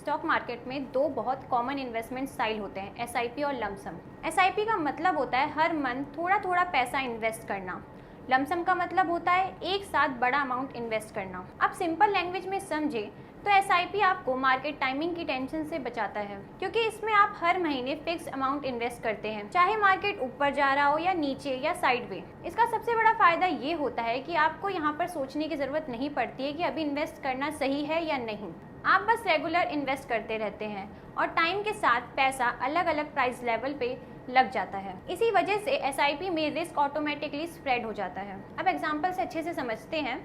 Stock market में दो बहुत कॉमन इन्वेस्टमेंट स्टाइल होते हैं, एसआईपी और लमसम। एसआईपी का मतलब होता है हर मंथ थोड़ा थोड़ा पैसा इन्वेस्ट करना। लमसम का मतलब होता है एक साथ बड़ा अमाउंट इन्वेस्ट करना। अब सिंपल लैंग्वेज में समझे तो एसआईपी आपको मार्केट टाइमिंग की टेंशन से बचाता है, क्योंकि इसमें आप हर महीने फिक्स अमाउंट इन्वेस्ट करते हैं, चाहे मार्केट ऊपर जा रहा हो या नीचे या साइडवे। इसका सबसे बड़ा फायदा ये होता है कि आपको यहाँ पर सोचने की जरूरत नहीं पड़ती है कि अभी इन्वेस्ट करना सही है या नहीं। आप बस रेगुलर इन्वेस्ट करते रहते हैं और टाइम के साथ पैसा अलग अलग प्राइस लेवल पे लग जाता है। इसी वजह से एसआईपी में रिस्क ऑटोमेटिकली स्प्रेड हो जाता है। अब एग्जांपल से अच्छे से समझते हैं।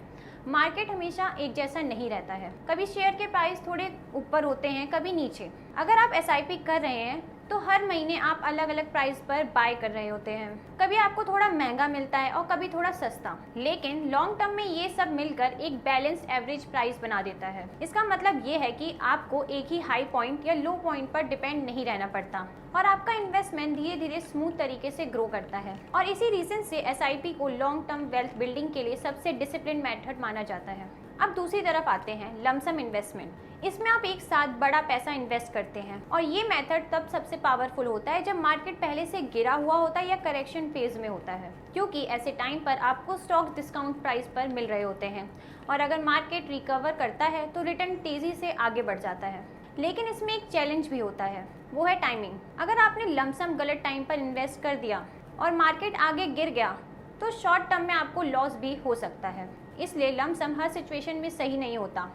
मार्केट हमेशा एक जैसा नहीं रहता है, कभी शेयर के प्राइस थोड़े ऊपर होते हैं, कभी नीचे। अगर आप एसआईपी कर रहे हैं तो हर महीने आप अलग अलग प्राइस पर बाय कर रहे होते हैं। कभी आपको थोड़ा महंगा मिलता है और कभी थोड़ा सस्ता, लेकिन लॉन्ग टर्म में ये सब मिलकर एक बैलेंस एवरेज प्राइस बना देता है। इसका मतलब ये है कि आपको एक ही हाई पॉइंट या लो पॉइंट पर डिपेंड नहीं रहना पड़ता और आपका इन्वेस्टमेंट धीरे धीरे स्मूथ तरीके से ग्रो करता है। और इसी रीजन से एसआईपी को लॉन्ग टर्म वेल्थ बिल्डिंग के लिए सबसे डिसिप्लिन मेथड माना जाता है। अब दूसरी तरफ आते हैं लमसम इन्वेस्टमेंट। इसमें आप एक साथ बड़ा पैसा इन्वेस्ट करते हैं और ये मेथड तब सबसे पावरफुल होता है जब मार्केट पहले से गिरा हुआ होता है या करेक्शन फेज में होता है, क्योंकि ऐसे टाइम पर आपको स्टॉक डिस्काउंट प्राइस पर मिल रहे होते हैं और अगर मार्केट रिकवर करता है तो रिटर्न तेजी से आगे बढ़ जाता है। लेकिन इसमें एक चैलेंज भी होता है, वो है टाइमिंग। अगर आपने लमसम गलत टाइम पर इन्वेस्ट कर दिया और मार्केट आगे गिर गया तो शॉर्ट टर्म में आपको लॉस भी हो सकता है। इसलिए लमसम हर सिचुएशन में सही नहीं होता,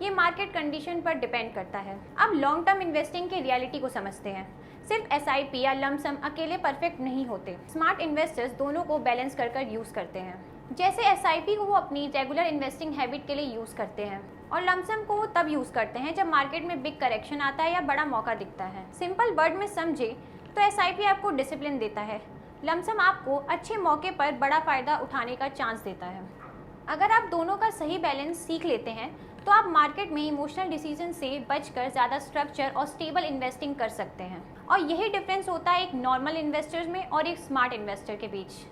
ये मार्केट कंडीशन पर डिपेंड करता है। अब लॉन्ग टर्म इन्वेस्टिंग की रियलिटी को समझते हैं। सिर्फ एसआईपी या लमसम अकेले परफेक्ट नहीं होते। स्मार्ट इन्वेस्टर्स दोनों को बैलेंस कर यूज़ करते हैं। जैसे एसआईपी को वो अपनी रेगुलर इन्वेस्टिंग हैबिट के लिए यूज़ करते हैं और लमसम को वो तब यूज़ करते हैं जब मार्केट में बिग करेक्शन आता है या बड़ा मौका दिखता है। सिंपल वर्ड में समझे तो एसआईपी आपको डिसिप्लिन देता है, लमसम आपको अच्छे मौके पर बड़ा फ़ायदा उठाने का चांस देता है। अगर आप दोनों का सही बैलेंस सीख लेते हैं तो आप मार्केट में इमोशनल डिसीजन से बचकर ज़्यादा स्ट्रक्चर और स्टेबल इन्वेस्टिंग कर सकते हैं। और यही डिफरेंस होता है एक नॉर्मल इन्वेस्टर में और एक स्मार्ट इन्वेस्टर के बीच।